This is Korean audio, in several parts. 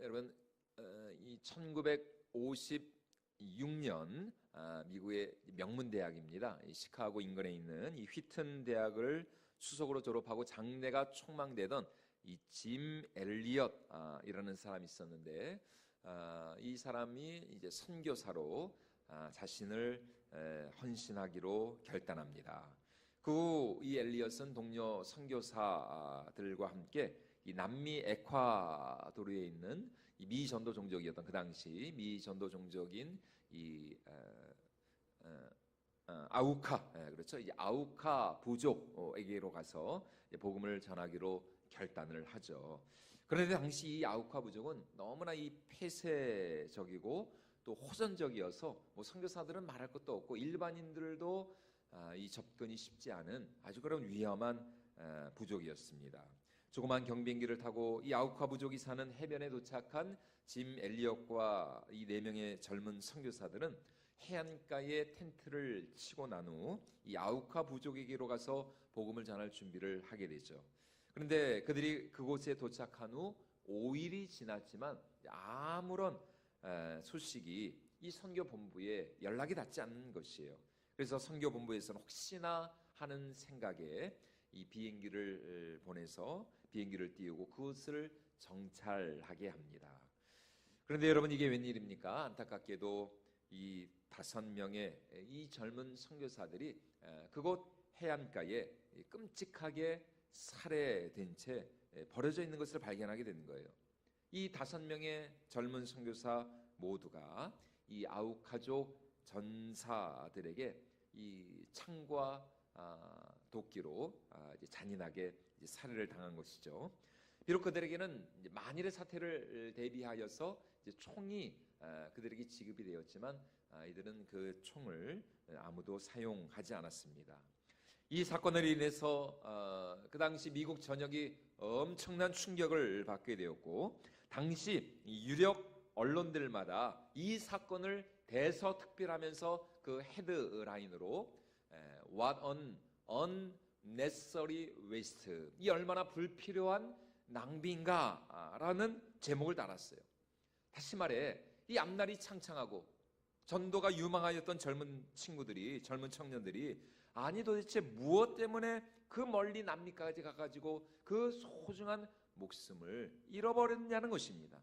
여러분, 이 1956년 미국의 명문 대학입니다. 시카고 인근에 있는 이 휘튼 대학을 수석으로 졸업하고 장래가 촉망되던 이 짐 엘리엇이라는 사람이 있었는데, 이 사람이 이제 선교사로 자신을 헌신하기로 결단합니다. 그 후 이 엘리엇은 동료 선교사들과 함께 이 남미 에콰도르에 있는 이 미 전도 종족이었던, 그 당시 미 전도 종족인 이 아우카, 그렇죠? 이 아우카 부족에게로 가서 복음을 전하기로 결단을 하죠. 그런데 당시 이 아우카 부족은 너무나 이 폐쇄적이고 또 호전적이어서 뭐 선교사들은 말할 것도 없고 일반인들도 이 접근이 쉽지 않은 아주 그런 위험한 부족이었습니다. 조그만 경비행기를 타고 이 아우카 부족이 사는 해변에 도착한 짐 엘리엇과 이 4명의 젊은 선교사들은 해안가에 텐트를 치고 난 후 이 아우카 부족에게로 가서 복음을 전할 준비를 하게 되죠. 그런데 그들이 그곳에 도착한 후 5일이 지났지만 아무런 소식이 이 선교본부에 연락이 닿지 않는 것이에요. 그래서 선교본부에서는 혹시나 하는 생각에 이 비행기를 보내서 비행기를 띄우고 그것을 정찰하게 합니다. 그런데 여러분, 이게 웬일입니까? 안타깝게도 이 5명의 이 젊은 선교사들이 그곳 해안가에 끔찍하게 살해된 채 버려져 있는 것을 발견하게 되는 거예요. 이 5명의 젊은 선교사 모두가 이 아우카족 전사들에게 이 창과 도끼로 잔인하게 잔인하게 당한 것이죠. 비록 그들에게는 만일의 사태를 대비하여서 총이 그들에게 지급이 되었지만 이들은 그 총을 아무도 사용하지 않았습니다. 이 사건으로 인해서 그 당시 미국 전역이 엄청난 충격을 받게 되었고, 당시 유력 언론들마다 이 사건을 대서특필하면서 그 헤드라인으로 What an unnecessary waste, 이 얼마나 불필요한 낭비인가라는 제목을 달았어요. 다시 말해, 이 앞날이 창창하고 전도가 유망하였던 젊은 청년들이 아니 도대체 무엇 때문에 그 멀리 남미까지 가가지고 그 소중한 목숨을 잃어버렸냐는 것입니다.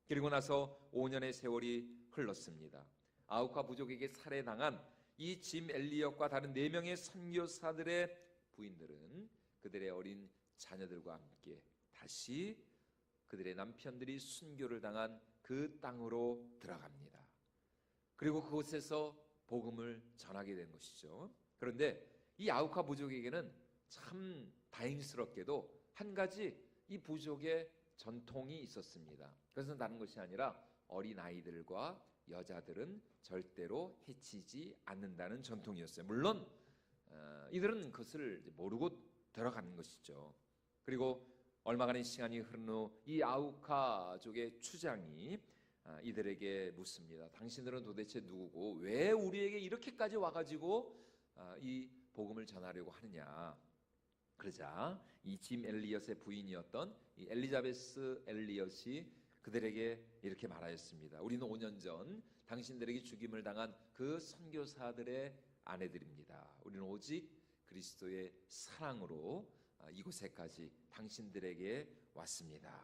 그리고 나서 5년의 세월이 흘렀습니다. 아우카 부족에게 살해당한 이 짐 엘리엇과 다른 4명의 선교사들의 부인들은 그들의 어린 자녀들과 함께 다시 그들의 남편들이 순교를 당한 그 땅으로 들어갑니다. 그리고 그곳에서 복음을 전하게 된 것이죠. 그런데 이 아우카 부족에게는 참 다행스럽게도 한 가지 이 부족의 전통이 있었습니다. 그것은 다른 것이 아니라 어린아이들과 여자들은 절대로 해치지 않는다는 전통이었어요. 물론 이들은 그것을 모르고 들어가는 것이죠. 그리고 얼마간의 시간이 흐른 후 이 아우카족의 추장이 이들에게 묻습니다. 당신들은 도대체 누구고 왜 우리에게 이렇게까지 와가지고 이 복음을 전하려고 하느냐. 그러자 이 짐 엘리엇의 부인이었던 이 엘리자베스 엘리엇이 그들에게 이렇게 말하였습니다. 우리는 5년 전 당신들에게 죽임을 당한 그 선교사들의 아내들입니다. 우리는 오직 그리스도의 사랑으로 이곳에까지 당신들에게 왔습니다.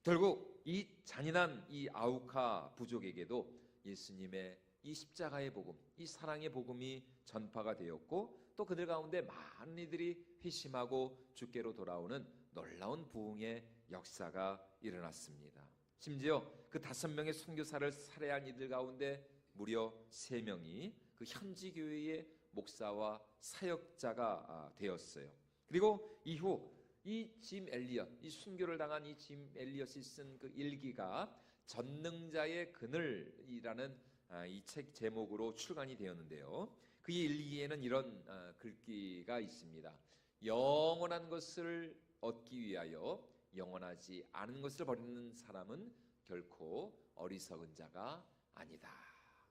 결국 이 잔인한 이 아우카 부족에게도 예수님의 이 십자가의 복음, 이 사랑의 복음이 전파가 되었고, 또 그들 가운데 많은 이들이 회심하고 주께로 돌아오는 놀라운 부흥의 역사가 일어났습니다. 심지어 그 5명의 선교사를 살해한 이들 가운데 무려 3명이 그 현지 교회의 목사와 사역자가 되었어요. 그리고 이후 이 짐 엘리엇, 이 순교를 당한 이 짐 엘리엇이 쓴 그 일기가 전능자의 그늘이라는 이 책 제목으로 출간이 되었는데요. 그의 일기에는 이런 글귀가 있습니다. 영원한 것을 얻기 위하여 영원하지 않은 것을 버리는 사람은 결코 어리석은 자가 아니다.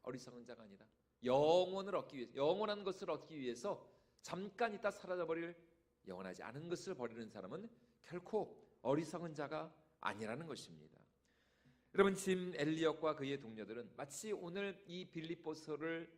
어리석은 자가 아니다. 영원을 얻기 위해서, 영원한 것을 얻기 위해서 잠깐 있다 사라져버릴 영원하지 않은 것을 버리는 사람은 결코 어리석은 자가 아니라는 것입니다. 여러분, 짐 엘리엇과 그의 동료들은 마치 오늘 이 빌립보서를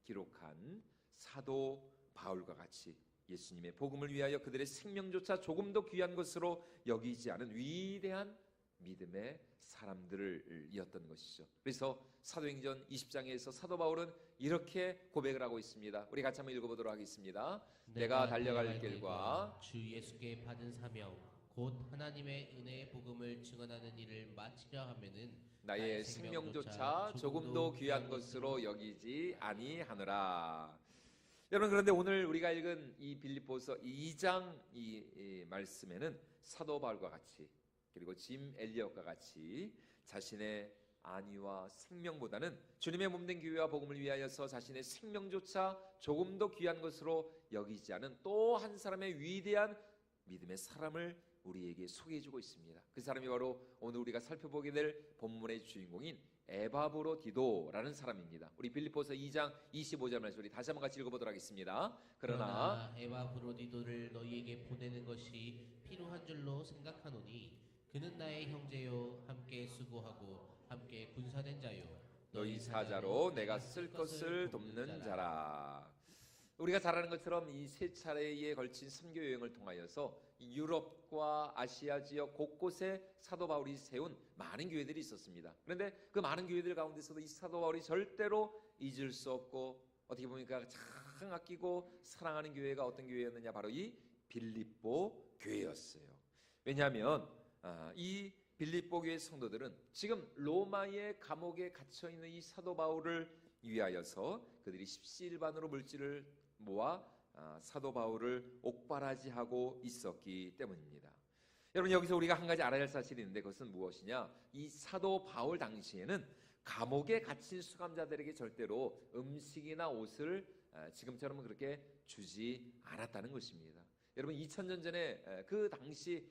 기록한 사도 바울과 같이 예수님의 복음을 위하여 그들의 생명조차 조금도 귀한 것으로 여기지 않은 위대한 믿음의 사람들이었던 것이죠. 그래서 사도행전 20장에서 사도 바울은 이렇게 고백을 하고 있습니다. 우리 같이 한번 읽어보도록 하겠습니다. 내가 달려갈 길과 주 예수께 받은 사명 곧 하나님의 은혜의 복음을 증언하는 일을 마치려 하면은 나의 생명조차 조금도 귀한 것으로 여기지 아니하노라. 여러분, 그런데 오늘 우리가 읽은 이 빌립보서 2장 이 말씀에는 사도 바울과 같이, 그리고 짐 엘리엇과 같이 자신의 안위와 생명보다는 주님의 몸된 교회와 복음을 위하여서 자신의 생명조차 조금도 귀한 것으로 여기지 않은 또 한 사람의 위대한 믿음의 사람을 우리에게 소개해주고 있습니다. 그 사람이 바로 오늘 우리가 살펴보게 될 본문의 주인공인 에바브로디도라는 사람입니다. 우리 빌립보서 2장 25절 말씀 우리 다시 한번 같이 읽어보도록 하겠습니다. 그러나 에바브로디도를 너희에게 보내는 것이 필요한 줄로 생각하노니 그는 나의 형제요 함께 수고하고 함께 군사된 자요 너희 사자로 내가 쓸 것을 돕는 자라. 우리가 잘 아는 것처럼 이 세 차례에 걸친 선교 여행을 통하여서 유럽과 아시아 지역 곳곳에 사도 바울이 세운 많은 교회들이 있었습니다. 그런데 그 많은 교회들 가운데서도 이 사도 바울이 절대로 잊을 수 없고 어떻게 보니까 참 아끼고 사랑하는 교회가 어떤 교회였느냐, 바로 이 빌립보 교회였어요. 왜냐하면 이 빌립보 교회 성도들은 지금 로마의 감옥에 갇혀 있는 이 사도 바울을 위하여서 그들이 십시일반으로 물질을 모아 사도 바울을 옥바라지하고 있었기 때문입니다. 여러분, 여기서 우리가 한 가지 알아야 할 사실이 있는데 그것은 무엇이냐? 이 사도 바울 당시에는 감옥에 갇힌 수감자들에게 절대로 음식이나 옷을 지금처럼 그렇게 주지 않았다는 것입니다. 여러분, 2000년 전에 그 당시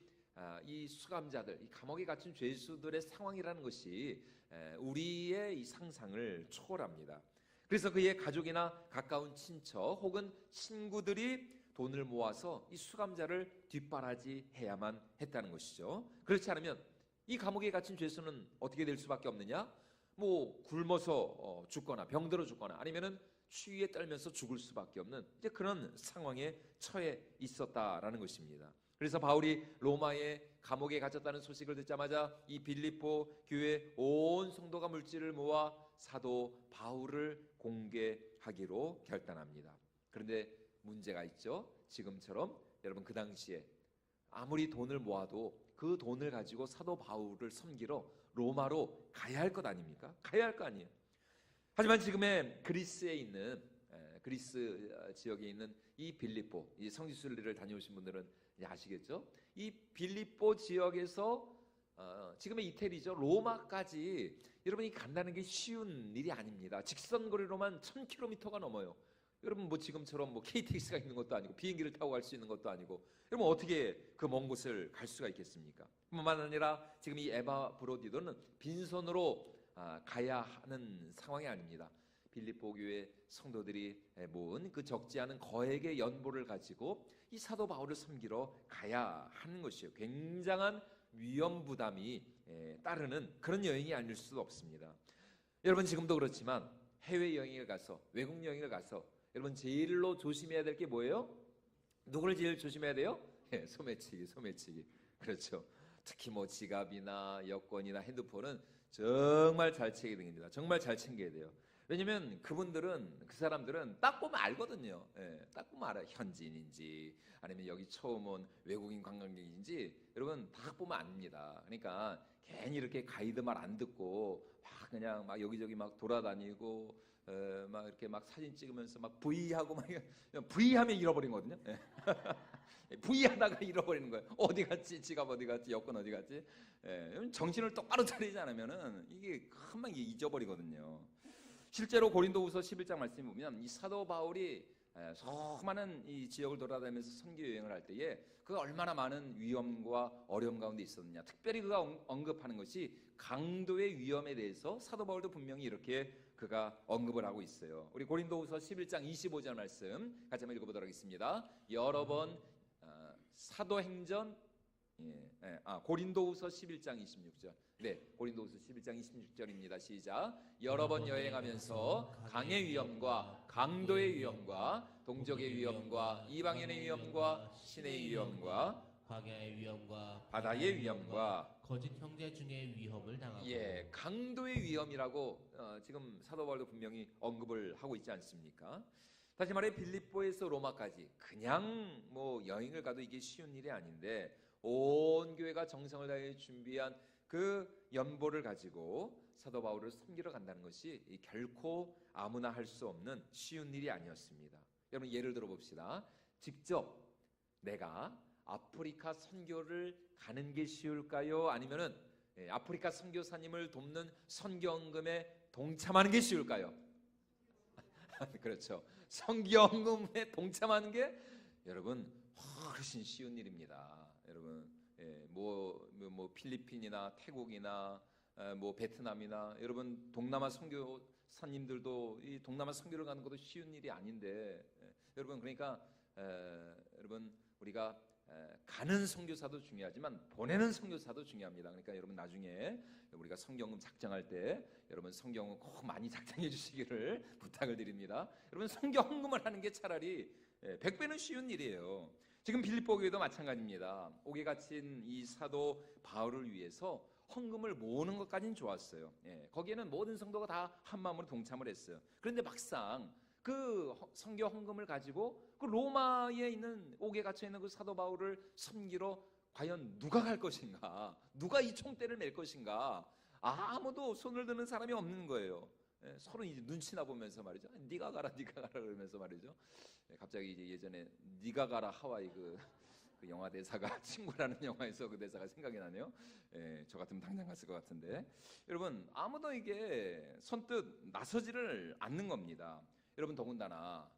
이 수감자들, 이 감옥에 갇힌 죄수들의 상황이라는 것이 우리의 이 상상을 초월합니다. 그래서 그의 가족이나 가까운 친척 혹은 친구들이 돈을 모아서 이 수감자를 뒷바라지해야만 했다는 것이죠. 그렇지 않으면 이 감옥에 갇힌 죄수는 어떻게 될 수밖에 없느냐? 뭐 굶어서 죽거나 병들어 죽거나 아니면은 추위에 떨면서 죽을 수밖에 없는 이제 그런 상황에 처해 있었다라는 것입니다. 그래서 바울이 로마의 감옥에 갇혔다는 소식을 듣자마자 이 빌립보 교회 온 성도가 물질을 모아 사도 바울을 공개하기로 결단합니다. 그런데 문제가 있죠. 지금처럼 여러분, 그 당시에 아무리 돈을 모아도 그 돈을 가지고 사도 바울을 섬기러 로마로 가야 할 것 아닙니까? 가야 할 거 아니에요. 하지만 지금의 그리스에 있는 그리스 지역에 있는 이 빌립보, 이 성지순례를 다녀오신 분들은 이제 아시겠죠? 이 빌립보 지역에서 지금의 이태리죠, 로마까지 여러분이 간다는 게 쉬운 일이 아닙니다. 직선 거리로만 1000km가 넘어요. 여러분, 뭐 지금처럼 뭐 KTX가 있는 것도 아니고 비행기를 타고 갈 수 있는 것도 아니고, 여러분 어떻게 그 먼 곳을 갈 수가 있겠습니까? 뿐만 아니라 지금 이 에바브로디도는 빈손으로 가야 하는 상황이 아닙니다. 빌립보 교회 성도들이 모은 그 적지 않은 거액의 연보를 가지고 이 사도 바울을 섬기러 가야 하는 것이에요. 굉장한 위험 부담이 따르는 그런 여행이 아닐 수도 없습니다. 여러분, 지금도 그렇지만 해외 여행을 가서, 외국 여행을 가서 여러분 제일로 조심해야 될 게 뭐예요? 누구를 제일 조심해야 돼요? 소매치기. 그렇죠. 특히 뭐 지갑이나 여권이나 핸드폰은 정말 잘 챙겨야 됩니다. 정말 잘 챙겨야 돼요. 왜냐면 그 사람들은 딱 보면 알거든요. 딱 보면 알아요. 현지인인지 아니면 여기 처음 온 외국인 관광객인지 여러분 딱 보면 압니다. 그러니까 괜히 이렇게 가이드 말 안 듣고 막 그냥 막 여기저기 막 돌아다니고 막 이렇게 막 사진 찍으면서 막 V하고 막 V하면 잃어버리거든요. V하다가 잃어버리는 거예요. 어디 갔지? 지갑 어디 갔지? 여권 어디 갔지? 정신을 똑바로 차리지 않으면은 이게 금방 잊어버리거든요. 실제로 고린도후서 11장 말씀을 보면 이 사도 바울이 수많은 이 지역을 돌아다니면서 선교 여행을 할 때에 그가 얼마나 많은 위험과 어려움 가운데 있었느냐. 특별히 그가 언급하는 것이 강도의 위험에 대해서 사도 바울도 분명히 이렇게 그가 언급을 하고 있어요. 우리 고린도후서 11장 25절 말씀 같이 한번 읽어보도록 하겠습니다. 여러 번 사도행전 고린도후서 11장 26절. 네, 고린도후서 11장 26절입니다. 시작. 여러 번 여행하면서 강의 위험과 강도의 위험과 동족의 위험과 이방인의 위험과 신의 위험과 광야의 위험과 바다의 위험과 거짓 형제 중에 위협을 당하고 강도의 위험이라고 지금 사도 바울도 분명히 언급을 하고 있지 않습니까? 다시 말해 빌립보에서 로마까지 그냥 뭐 여행을 가도 이게 쉬운 일이 아닌데 온 교회가 정성을 다해 준비한 그 연보를 가지고 사도 바울을 섬기러 간다는 것이 결코 아무나 할 수 없는 쉬운 일이 아니었습니다. 여러분 예를 들어 봅시다. 직접 내가 아프리카 선교를 가는 게 쉬울까요? 아니면은 아프리카 선교사님을 돕는 선교헌금에 동참하는 게 쉬울까요? 그렇죠. 선교헌금에 동참하는 게 여러분 훨씬 쉬운 일입니다. 여러분 뭐 필리핀이나 태국이나 뭐 베트남이나 여러분 동남아 선교사님들도 이 동남아 선교를 가는 것도 쉬운 일이 아닌데 여러분 그러니까 여러분 우리가 가는 선교사도 중요하지만 보내는 선교사도 중요합니다. 그러니까 여러분 나중에 우리가 성경음 작정할 때 여러분 성경은 꼭 많이 작정해 주시기를 부탁을 드립니다. 여러분 성경헌금을 하는 게 차라리 100배는 쉬운 일이에요. 지금 빌립보 교회도 마찬가지입니다. 옥에 갇힌 이 사도 바울을 위해서 헌금을 모으는 것까지는 좋았어요. 거기에는 모든 성도가 다 한 마음으로 동참을 했어요. 그런데 막상 그 선교 헌금을 가지고 그 로마에 있는 옥에 갇혀 있는 그 사도 바울을 섬기러 과연 누가 갈 것인가? 누가 이 총대를 맬 것인가? 아무도 손을 드는 사람이 없는 거예요. 서로 이제 눈치나 보면서 말이죠. 네가 가라, 네가 가라 그러면서 말이죠. 갑자기 이제 예전에 네가 가라 하와이 그 영화 대사가 친구라는 영화에서 그 대사가 생각이 나네요. 저 같으면 당장 갔을 것 같은데 여러분 아무도 이게 선뜻 나서지를 않는 겁니다. 여러분 더군다나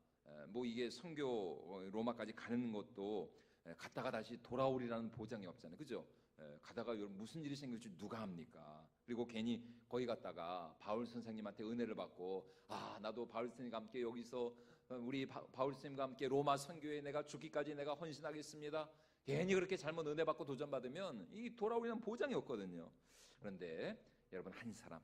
뭐 이게 선교 로마까지 가는 것도 갔다가 다시 돌아오리라는 보장이 없잖아요. 그죠? 가다가 무슨 일이 생길지 누가 합니까? 그리고 괜히 거기 갔다가 바울 선생님한테 은혜를 받고 나도 바울 선생님과 함께 여기서 우리 바울 선생님과 함께 로마 선교에 내가 죽기까지 내가 헌신하겠습니다. 괜히 그렇게 잘못 은혜 받고 도전 받으면 이 돌아오리는 보장이 없거든요. 그런데 여러분 한 사람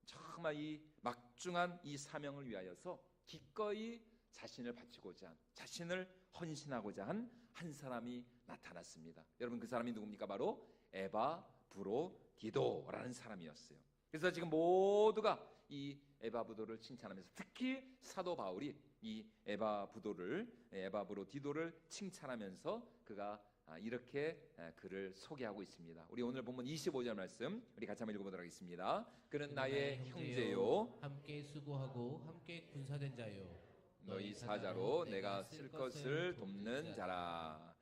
정말 이 막중한 이 사명을 위하여서 기꺼이 자신을 바치고자 자신을 헌신하고자 한 한 사람이 나타났습니다. 여러분 그 사람이 누굽니까? 바로 에바브로디도라는 사람이었어요. 그래서 지금 모두가 이 에바브도를 칭찬하면서 특히 사도 바울이 이 에바브로디도를 칭찬하면서 그가 이렇게 그를 소개하고 있습니다. 우리 오늘 본문 25절 말씀 우리 같이 한번 읽어보도록 하겠습니다. 그는 나의 형제요 함께 수고하고 함께 군사된 자요 너희 사자로 내가 쓸 것을 돕는 자라.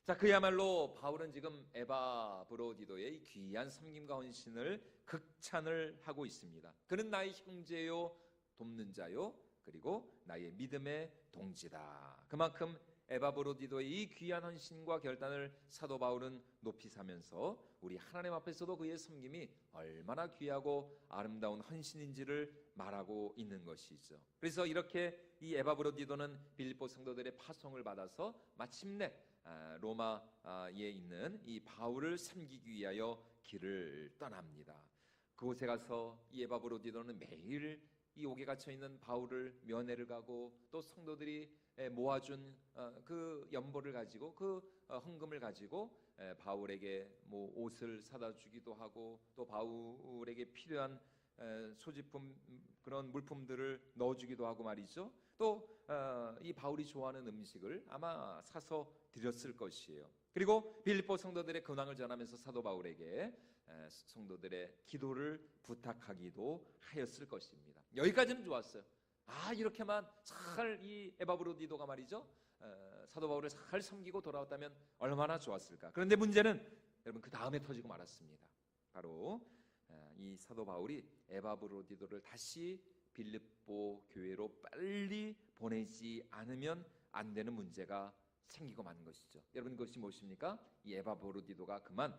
자, 그야말로 바울은 지금 에바브로디도의 귀한 섬김과 헌신을 극찬을 하고 있습니다. 그는 나의 형제요 돕는 자요 그리고 나의 믿음의 동지다. 그만큼 에바브로디도의 이 귀한 헌신과 결단을 사도 바울은 높이 사면서 우리 하나님 앞에서도 그의 섬김이 얼마나 귀하고 아름다운 헌신인지를 말하고 있는 것이죠. 그래서 이렇게 이 에바브로디도는 빌립보 성도들의 파송을 받아서 마침내 로마에 있는 이 바울을 섬기기 위하여 길을 떠납니다. 그곳에 가서 이 에바브로디도는 매일 이 옥에 갇혀 있는 바울을 면회를 가고 또 성도들이 모아준 그 연보를 가지고 그 헌금을 가지고 바울에게 뭐 옷을 사다 주기도 하고 또 바울에게 필요한 소지품 그런 물품들을 넣어주기도 하고 말이죠. 또 이 바울이 좋아하는 음식을 아마 사서 드렸을 것이에요. 그리고 빌립보 성도들의 근황을 전하면서 사도 바울에게 성도들의 기도를 부탁하기도 하였을 것입니다. 여기까지는 좋았어요. 이렇게만 잘 이 에바브로디도가 말이죠 사도 바울을 잘 섬기고 돌아왔다면 얼마나 좋았을까. 그런데 문제는 여러분 그 다음에 터지고 말았습니다. 바로 이 사도 바울이 에바브로디도를 다시 빌립보 교회로 빨리 보내지 않으면 안 되는 문제가 생기고 마는 것이죠. 여러분 그것이 무엇입니까? 이 에바브로디도가 그만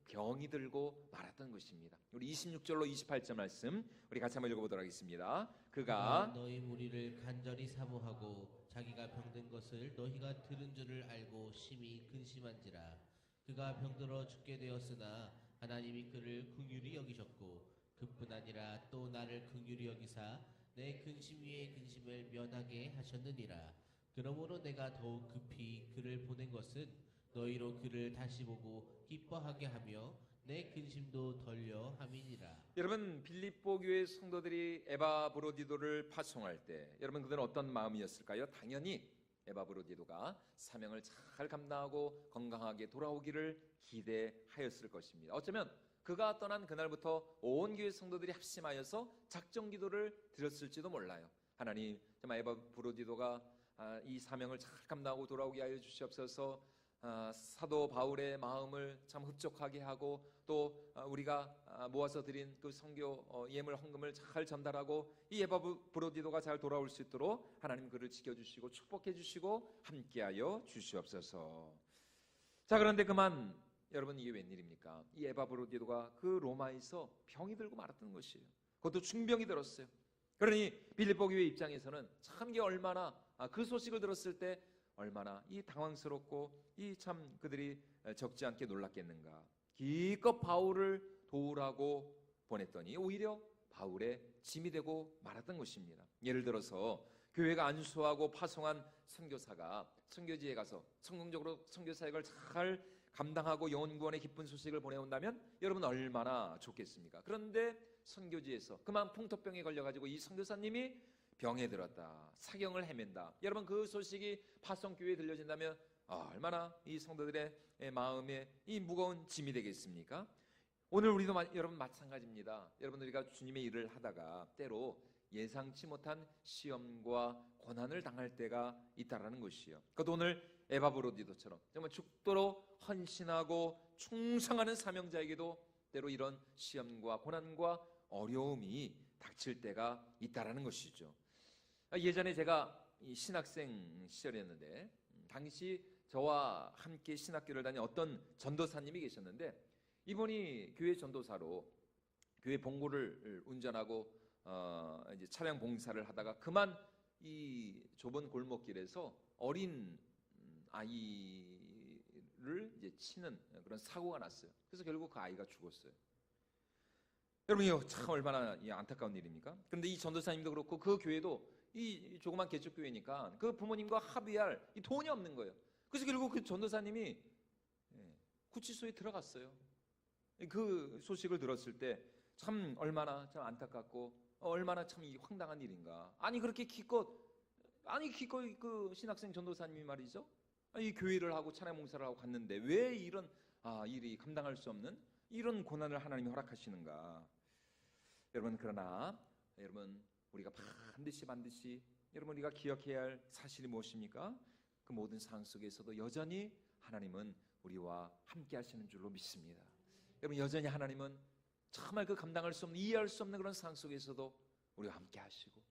병이 들고 말았던 것입니다. 우리 26절로 28절 말씀 우리 같이 한번 읽어보도록 하겠습니다. 그가 너희 무리를 간절히 사모하고 자기가 병든 것을 너희가 들은 줄을 알고 심히 근심한지라. 그가 병들어 죽게 되었으나 하나님이 그를 긍휼히 여기셨고 그뿐 아니라 또 나를 긍휼히 여기사 내 근심 위에 근심을 면하게 하셨느니라. 그러므로 내가 더욱 급히 그를 보낸 것은 너희로 그를 다시 보고 기뻐하게 하며 내 근심도 덜려 함이니라. 여러분, 빌립보 교회 성도들이 에바브로디도를 파송할 때 여러분 그들은 어떤 마음이었을까요? 당연히 에바브로디도가 사명을 잘 감당하고 건강하게 돌아오기를 기대하였을 것입니다. 어쩌면 그가 떠난 그날부터 온 교회 성도들이 합심하여서 작정 기도를 드렸을지도 몰라요. 하나님, 정말 에바브로디도가 이 사명을 잘 감당하고 돌아오게 하여 주시옵소서. 사도 바울의 마음을 참 흡족하게 하고 또 우리가 모아서 드린 그 선교 예물 헌금을 잘 전달하고 이 에바브로디도가 잘 돌아올 수 있도록 하나님 그를 지켜주시고 축복해 주시고 함께하여 주시옵소서. 자, 그런데 그만 여러분, 이게 웬일입니까? 이 에바브로디도가 그 로마에서 병이 들고 말았던 것이에요. 그것도 중병이 들었어요. 그러니 빌립보 교회 입장에서는 참 이게 얼마나 그 소식을 들었을 때 얼마나 이 당황스럽고 이 참 그들이 적지 않게 놀랐겠는가. 기껏 바울을 도우라고 보냈더니 오히려 바울의 짐이 되고 말았던 것입니다. 예를 들어서 교회가 안수하고 파송한 선교사가 선교지에 가서 성공적으로 선교 사역을 잘 감당하고 영혼 구원의 기쁜 소식을 보내온다면 여러분 얼마나 좋겠습니까? 그런데 선교지에서 그만 풍토병에 걸려가지고 이 선교사님이 병에 들었다, 사경을 헤맨다. 여러분 그 소식이 파송교회에 들려진다면 얼마나 이 성도들의 마음에 이 무거운 짐이 되겠습니까? 오늘 우리도 여러분 마찬가지입니다. 여러분 우리가 주님의 일을 하다가 때로 예상치 못한 시험과 고난을 당할 때가 있다라는 것이요. 그것도 오늘 에바브로디도처럼 정말 죽도록 헌신하고 충성하는 사명자에게도 때로 이런 시험과 고난과 어려움이 닥칠 때가 있다라는 것이죠. 예전에 제가 신학생 시절이었는데 당시 저와 함께 신학교를 다닌 어떤 전도사님이 계셨는데 이분이 교회 전도사로 교회 봉고를 운전하고 이제 차량 봉사를 하다가 그만 이 좁은 골목길에서 어린 아이를 이제 치는 그런 사고가 났어요. 그래서 결국 그 아이가 죽었어요. 여러분이 참 얼마나 안타까운 일입니까? 그런데 이 전도사님도 그렇고 그 교회도 이 조그만 개척교회니까 그 부모님과 합의할 이 돈이 없는 거예요. 그래서 결국 그 전도사님이 구치소에 들어갔어요. 그 소식을 들었을 때 참 얼마나 참 안타깝고 얼마나 참 이 황당한 일인가. 아니 그렇게 기껏 그 신학생 전도사님이 말이죠. 이 교회를 하고 찬양 봉사를 하고 갔는데 왜 이런 일이 감당할 수 없는 이런 고난을 하나님이 허락하시는가. 여러분 그러나 여러분 우리가 반드시 여러분 우리가 기억해야 할 사실이 무엇입니까? 그 모든 상황 속에서도 여전히 하나님은 우리와 함께 하시는 줄로 믿습니다. 여러분 여전히 하나님은 정말 그 감당할 수 없는 이해할 수 없는 그런 상황 속에서도 우리와 함께 하시고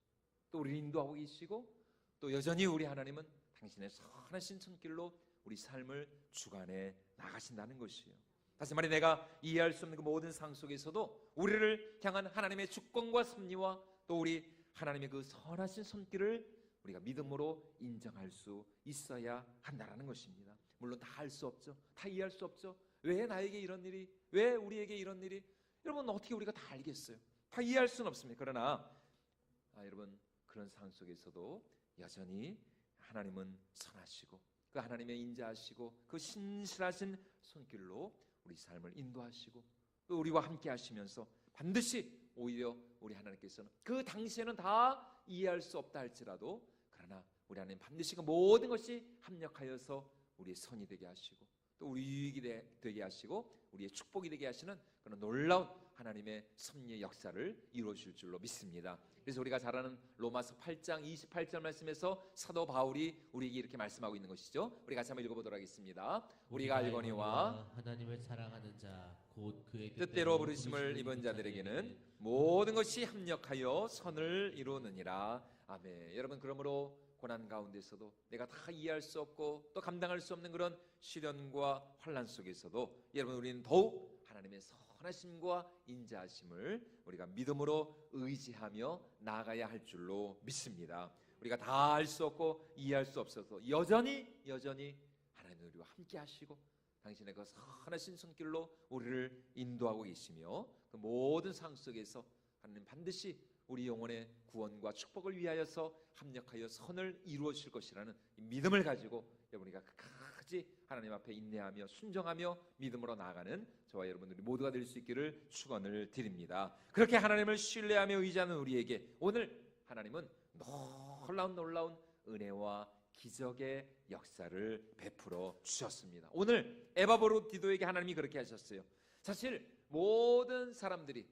또 우리를 인도하고 계시고 또 여전히 우리 하나님은 당신의 선하신 손길로 우리 삶을 주관해 나가신다는 것이에요. 다시 말해 내가 이해할 수 없는 그 모든 상황 속에서도 우리를 향한 하나님의 주권과 섭리와 또 우리 하나님의 그 선하신 손길을 우리가 믿음으로 인정할 수 있어야 한다는 것입니다. 물론 다 할 수 없죠. 다 이해할 수 없죠. 왜 나에게 이런 일이, 왜 우리에게 이런 일이, 여러분 어떻게 우리가 다 알겠어요? 다 이해할 수는 없습니다. 그러나 여러분 그런 상황 속에서도 여전히 하나님은 선하시고 그 하나님의 인자하시고 그 신실하신 손길로 우리 삶을 인도하시고 또 우리와 함께 하시면서 반드시 오히려 우리 하나님께서는 그 당시에는 다 이해할 수 없다 할지라도 그러나 우리 하나님 반드시 그 모든 것이 합력하여서 우리의 선이 되게 하시고 또 우리 유익이 되게 하시고 우리의 축복이 되게 하시는 그런 놀라운 하나님의 섭리의 역사를 이루어 주실 줄로 믿습니다. 그래서 우리가 잘 아는 로마서 8장 28절 말씀에서 사도 바울이 우리에게 이렇게 말씀하고 있는 것이죠. 우리 같이 한번 읽어보도록 하겠습니다. 우리가 알거니와 하나님을 사랑하는 자 곧 그의 뜻대로 부르심을 입은 자들에게는 모든 것이 합력하여 선을 이루느니라. 아멘. 여러분 그러므로 고난 가운데서도 내가 다 이해할 수 없고 또 감당할 수 없는 그런 시련과 환난 속에서도 여러분 우리는 더욱 하나님의 선하심과 인자하심을 우리가 믿음으로 의지하며 나아가야 할 줄로 믿습니다. 우리가 다 알 수 없고 이해할 수 없어서 여전히 하나님은 우리와 함께 하시고 당신의 그 선하신 손길로 우리를 인도하고 계시며 그 모든 상황 속에서 하나님 반드시 우리 영혼의 구원과 축복을 위하여서 합력하여 선을 이루어 주실 것이라는 이 믿음을 가지고 여러분이가 끝까지 하나님 앞에 인내하며 순종하며 믿음으로 나아가는 저와 여러분들이 모두가 될 수 있기를 축원을 드립니다. 그렇게 하나님을 신뢰하며 의지하는 우리에게 오늘 하나님은 놀라운 은혜와 기적의 역사를 베풀어 주셨습니다. 오늘 에바브로디도에게 하나님이 그렇게 하셨어요. 사실 모든 사람들이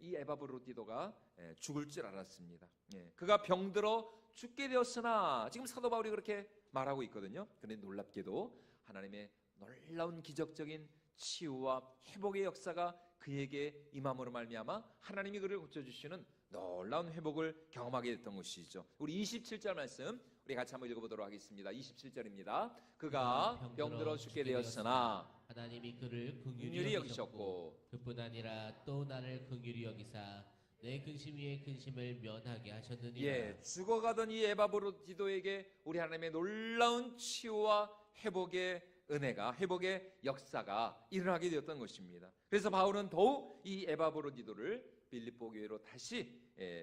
이 에바브로디도가 죽을 줄 알았습니다. 그가 병들어 죽게 되었으나 지금 사도 바울이 그렇게 말하고 있거든요. 그런데 놀랍게도 하나님의 놀라운 기적적인 치유와 회복의 역사가 그에게 임함으로 말미암아 하나님이 그를 고쳐주시는 놀라운 회복을 경험하게 됐던 것이죠. 우리 27절 말씀 우리 같이 한번 읽어보도록 하겠습니다. 27절입니다. 그가 병들어 죽게 되었으나 하나님이 그를 긍휼히 긍휼히 여기셨고 여기셨고 그뿐 아니라 또 나를 긍휼히 여기사 내 근심 위에 근심을 면하게 하셨느니라. 죽어가던 이 에바브로디도에게 우리 하나님의 놀라운 치유와 회복의 은혜가 회복의 역사가 일어나게 되었던 것입니다. 그래서 바울은 더욱 이 에바브로디도를 빌립보 교회로 다시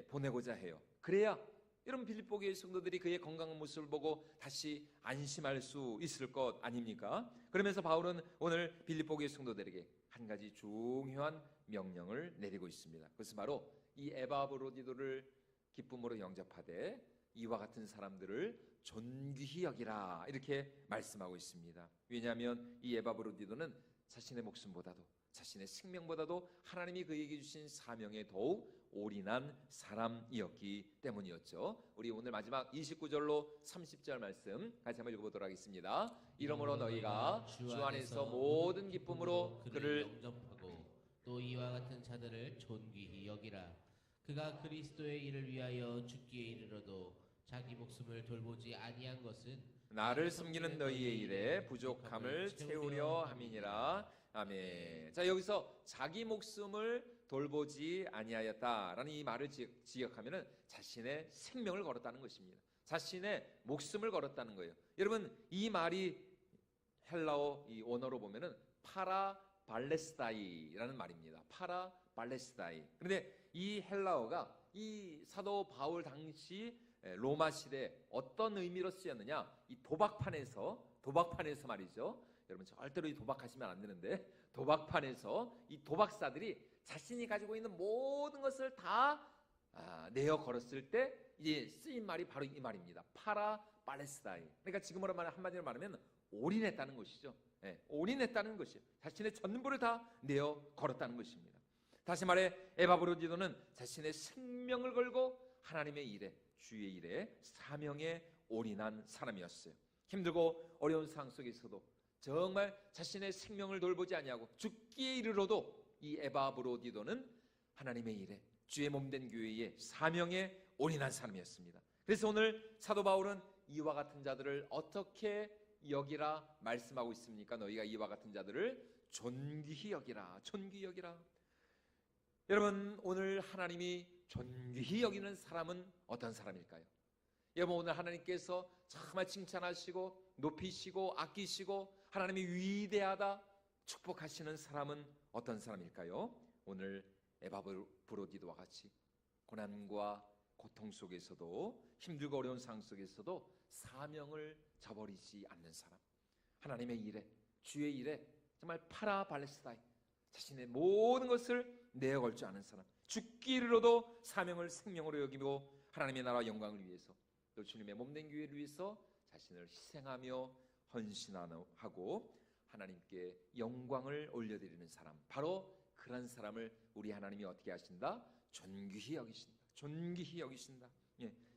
보내고자 해요. 그래야 여러분 빌립보 교회 성도들이 그의 건강한 모습을 보고 다시 안심할 수 있을 것 아닙니까? 그러면서 바울은 오늘 빌립보 교회 성도들에게 한 가지 중요한 명령을 내리고 있습니다. 그것은 바로 이 에바브로디도를 기쁨으로 영접하되 이와 같은 사람들을 존귀히 여기라 이렇게 말씀하고 있습니다. 왜냐하면 이 에바브로디도는 자신의 목숨보다도 자신의 생명보다도 하나님이 그에게 주신 사명에 더욱 올인한 사람이었기 때문이었죠. 우리 오늘 마지막 29절로 30절 말씀 같이 한번 읽어보도록 하겠습니다. 이러므로 너희가 주 안에서 모든 기쁨으로 그를 영접하고 또 이와 같은 자들을 존귀히 여기라. 그가 그리스도의 일을 위하여 죽기에 이르러도 자기 목숨을 돌보지 아니한 것은 나를 섬기는 너희의 일에 부족함을 채우려 함이니라. 아멘. 자, 여기서 자기 목숨을 돌보지 아니하였다라는 이 말을 지역하면은 자신의 생명을 걸었다는 것입니다. 자신의 목숨을 걸었다는 거예요. 여러분, 이 말이 헬라어 이 원어로 보면은 파라발레스타이라는 말입니다. 파라발레스타이. 그런데 이 헬라어가 이 사도 바울 당시 로마 시대 어떤 의미로 쓰였느냐? 이 도박판에서 말이죠. 여러분 절대로 이 도박하시면 안 되는데 도박판에서 이 도박사들이 자신이 가지고 있는 모든 것을 다 내어 걸었을 때 이제 쓰인 말이 바로 이 말입니다. 파라발레스타이. 그러니까 지금으로 말하면 한마디로 말하면 올인했다는 것이죠. 올인했다는 것이에요. 자신의 전부를 다 내어 걸었다는 것입니다. 다시 말해 에바브로디도는 자신의 생명을 걸고 하나님의 일에 주의 일에 사명에 올인한 사람이었어요. 힘들고 어려운 상황 속에서도 정말 자신의 생명을 돌보지 아니하고 죽기에 이르러도 이 에바브로디도는 하나님의 일에 주의 몸된 교회의 사명에 올인한 사람이었습니다. 그래서 오늘 사도 바울은 이와 같은 자들을 어떻게 여기라 말씀하고 있습니까? 너희가 이와 같은 자들을 존귀히 여기라. 존귀히 여기라. 여러분 오늘 하나님이 존귀히 여기는 사람은 어떤 사람일까요? 여러분 오늘 하나님께서 정말 칭찬하시고 높이시고 아끼시고 하나님이 위대하다 축복하시는 사람은 어떤 사람일까요? 오늘 에바브로디도와 같이 고난과 고통 속에서도 힘들고 어려운 상황 속에서도 사명을 저버리지 않는 사람, 하나님의 일에 주의 일에 정말 파라발레스타이 자신의 모든 것을 내어걸 줄 아는 사람, 죽기로도 사명을 생명으로 여기고 하나님의 나라와 영광을 위해서 또 주님의 몸된 교회를 위해서 자신을 희생하며 헌신하고 하나님께 영광을 올려드리는 사람, 바로 그런 사람을 우리 하나님이 어떻게 하신다? 존귀히 여기신다. 존귀히 여기신다.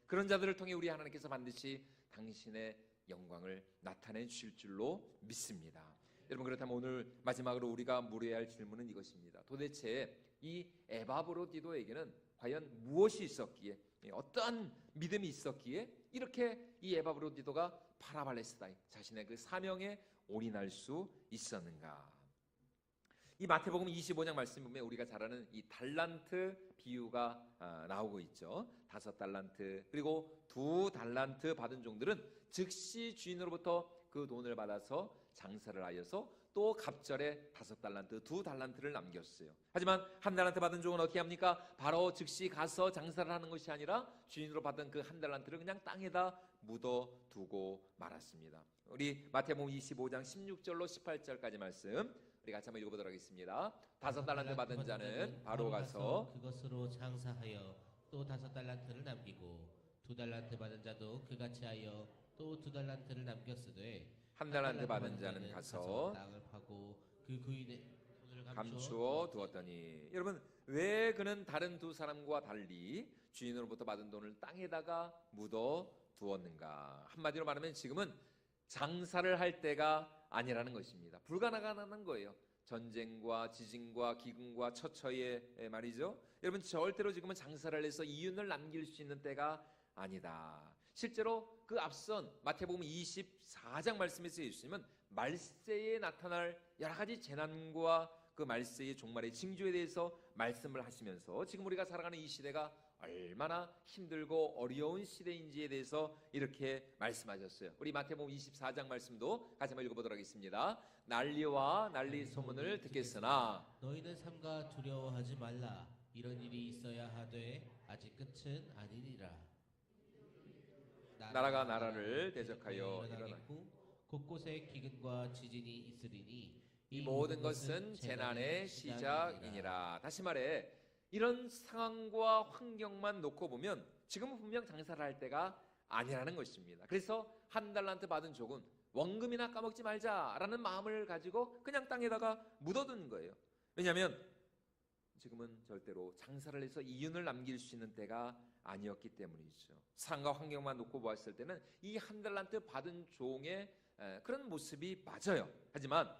그런 자들을 통해 우리 하나님께서 반드시 당신의 영광을 나타내 주실 줄로 믿습니다. 여러분 그렇다면 오늘 마지막으로 우리가 물어야 할 질문은 이것입니다. 도대체 이 에바브로디도에게는 과연 무엇이 있었기에, 어떠한 믿음이 있었기에 이렇게 이 에바브로디도가 파라발레스타이 자신의 그 사명에 올인할 수 있었는가? 이 마태복음 25장 말씀 보면 우리가 잘 아는 이 달란트 비유가 나오고 있죠. 5달란트 그리고 2달란트 받은 종들은 즉시 주인으로부터 그 돈을 받아서 장사를 하여서 또 갑절에 5달란트, 2달란트를 남겼어요. 하지만 1달란트 받은 종은 어떻게 합니까? 바로 즉시 가서 장사를 하는 것이 아니라 주인으로 받은 그 1달란트를 그냥 땅에다 묻어두고 말았습니다. 우리 마태복음 25장 16절로 18절까지 말씀 우리 같이 한번 읽어보도록 하겠습니다. 5달란트 받은 자는 바로 가서 그것으로 장사하여 또 5달란트를 남기고 2달란트 받은 자도 그같이 하여 또 2달란트를 남겼으되 1달란트 받은 자는 가서 땅을 파고 그 구인의 돈을 감추어 두었더니, 여러분, 왜 그는 다른 두 사람과 달리 주인으로부터 받은 돈을 땅에다가 묻어 두었는가? 한마디로 말하면 지금은 장사를 할 때가 아니라는 것입니다. 불가능하다는 거예요. 전쟁과 지진과 기근과 처처에 말이죠. 여러분, 절대로 지금은 장사를 해서 이윤을 남길 수 있는 때가 아니다. 실제로 그 앞선 마태복음 24장 말씀에서 예수님은 말세에 나타날 여러 가지 재난과 그 말세의 종말의 징조에 대해서 말씀을 하시면서 지금 우리가 살아가는 이 시대가 얼마나 힘들고 어려운 시대인지에 대해서 이렇게 말씀하셨어요. 우리 마태복음 24장 말씀도 같이 한번 읽어보도록 하겠습니다. 난리와 난리 소문을 듣겠으나 너희는 삼가 두려워하지 말라. 이런 일이 있어야 하되 아직 끝은 아니니라. 나라가 나라를 대적하여 일어나고 곳곳에 기근과 지진이 있으리니 이 모든 것은 재난의 시작이니라. 다시 말해, 이런 상황과 환경만 놓고 보면 지금은 분명 장사를 할 때가 아니라는 것입니다. 그래서 1달란트 받은 족은 원금이나 까먹지 말자라는 마음을 가지고 그냥 땅에다가 묻어둔 거예요. 왜냐하면 지금은 절대로 장사를 해서 이윤을 남길 수 있는 때가 아니었기 때문이죠. 상황과 환경만 놓고 보았을 때는 이 1달란트 받은 종의 그런 모습이 맞아요. 하지만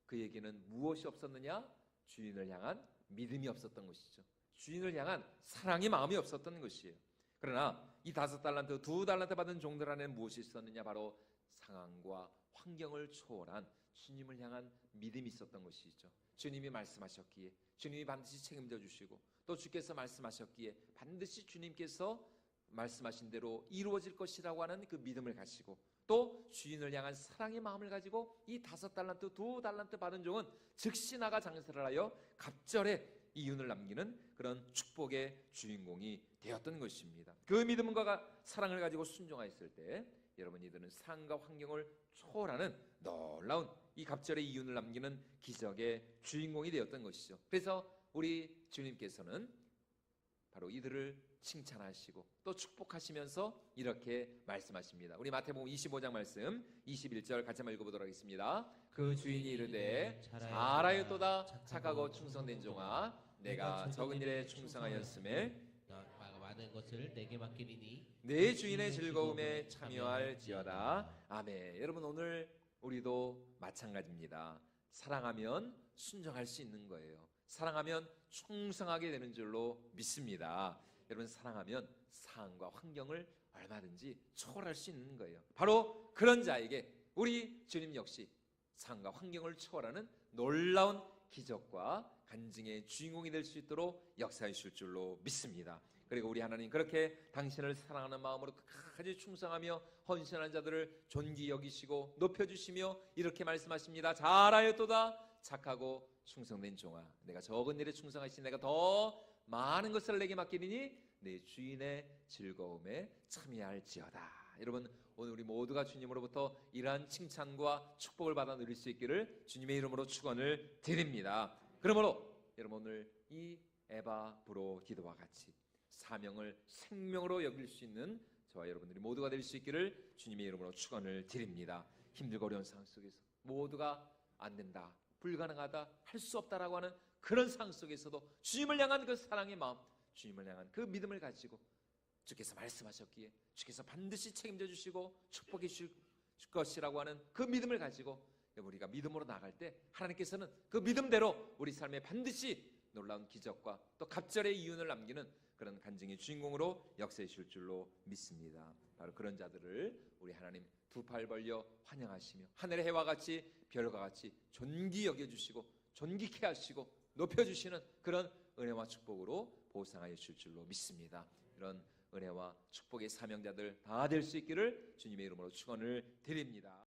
그에게는 무엇이 없었느냐? 주인을 향한 믿음이 없었던 것이죠. 주인을 향한 사랑의 마음이 없었던 것이에요. 그러나 이 5달란트, 2달란트 받은 종들 안에 무엇이 있었느냐? 바로 상황과 환경을 초월한 주님을 향한 믿음이 있었던 것이죠. 주님이 말씀하셨기에 주님이 반드시 책임져 주시고, 또 주께서 말씀하셨기에 반드시 주님께서 말씀하신 대로 이루어질 것이라고 하는 그 믿음을 가지고, 또 주인을 향한 사랑의 마음을 가지고 이 5달란트, 2달란트 받은 종은 즉시 나가 장사를 하여 갑절에 이윤을 남기는 그런 축복의 주인공이 되었던 것입니다. 그 믿음과 사랑을 가지고 순종하였을 때 여러분, 이들은 상황과 환경을 초월하는 놀라운 이 갑절의 이윤을 남기는 기적의 주인공이 되었던 것이죠. 그래서 우리 주님께서는 바로 이들을 칭찬하시고 또 축복하시면서 이렇게 말씀하십니다. 우리 마태복음 25장 말씀 21절 같이 한번 읽어보도록 하겠습니다. 그 주인이 이르되 잘하였도다 착하고 충성된 종아, 내가 적은 일에 충성하였음에 많은 것을 내게 맡기리니 내 주인의 즐거움에 참여할지어다. 아멘. 여러분, 오늘 우리도 마찬가지입니다. 사랑하면 순종할 수 있는 거예요. 사랑하면 충성하게 되는 줄로 믿습니다. 여러분, 사랑하면 상황과 환경을 얼마든지 초월할 수 있는 거예요. 바로 그런 자에게 우리 주님 역시 상황과 환경을 초월하는 놀라운 기적과 간증의 주인공이 될 수 있도록 역사해 주실 줄로 믿습니다. 그리고 우리 하나님, 그렇게 당신을 사랑하는 마음으로 끝까지 충성하며 헌신하는 자들을 존귀 여기시고 높여주시며 이렇게 말씀하십니다. 잘하였도다 착하고 충성된 종아, 내가 적은 일에 충성하신 내가 더 많은 것을 내게 맡기리니 내 주인의 즐거움에 참여할지어다. 여러분, 오늘 우리 모두가 주님으로부터 이러한 칭찬과 축복을 받아 누릴 수 있기를 주님의 이름으로 축원을 드립니다. 그러므로 여러분, 오늘 이 에바 브로 기도와 같이 사명을 생명으로 여길 수 있는 저와 여러분들이 모두가 될 수 있기를 주님의 이름으로 축원을 드립니다. 힘들고 어려운 상황 속에서 모두가 안 된다, 불가능하다, 할 수 없다라고 하는 그런 상황 속에서도 주님을 향한 그 사랑의 마음, 주님을 향한 그 믿음을 가지고 주께서 말씀하셨기에 주께서 반드시 책임져 주시고 축복해 주실 것이라고 하는 그 믿음을 가지고 우리가 믿음으로 나갈 때 하나님께서는 그 믿음대로 우리 삶에 반드시 놀라운 기적과 또 갑절의 이윤을 남기는 그런 간증의 주인공으로 역사해 주실 줄로 믿습니다. 바로 그런 자들을 우리 하나님 두 팔 벌려 환영하시며 하늘의 해와 같이 별과 같이 존귀 여겨주시고 존귀케 하시고 높여주시는 그런 은혜와 축복으로 보상하여 주실 줄로 믿습니다. 이런 은혜와 축복의 사명자들 다 될 수 있기를 주님의 이름으로 축원을 드립니다.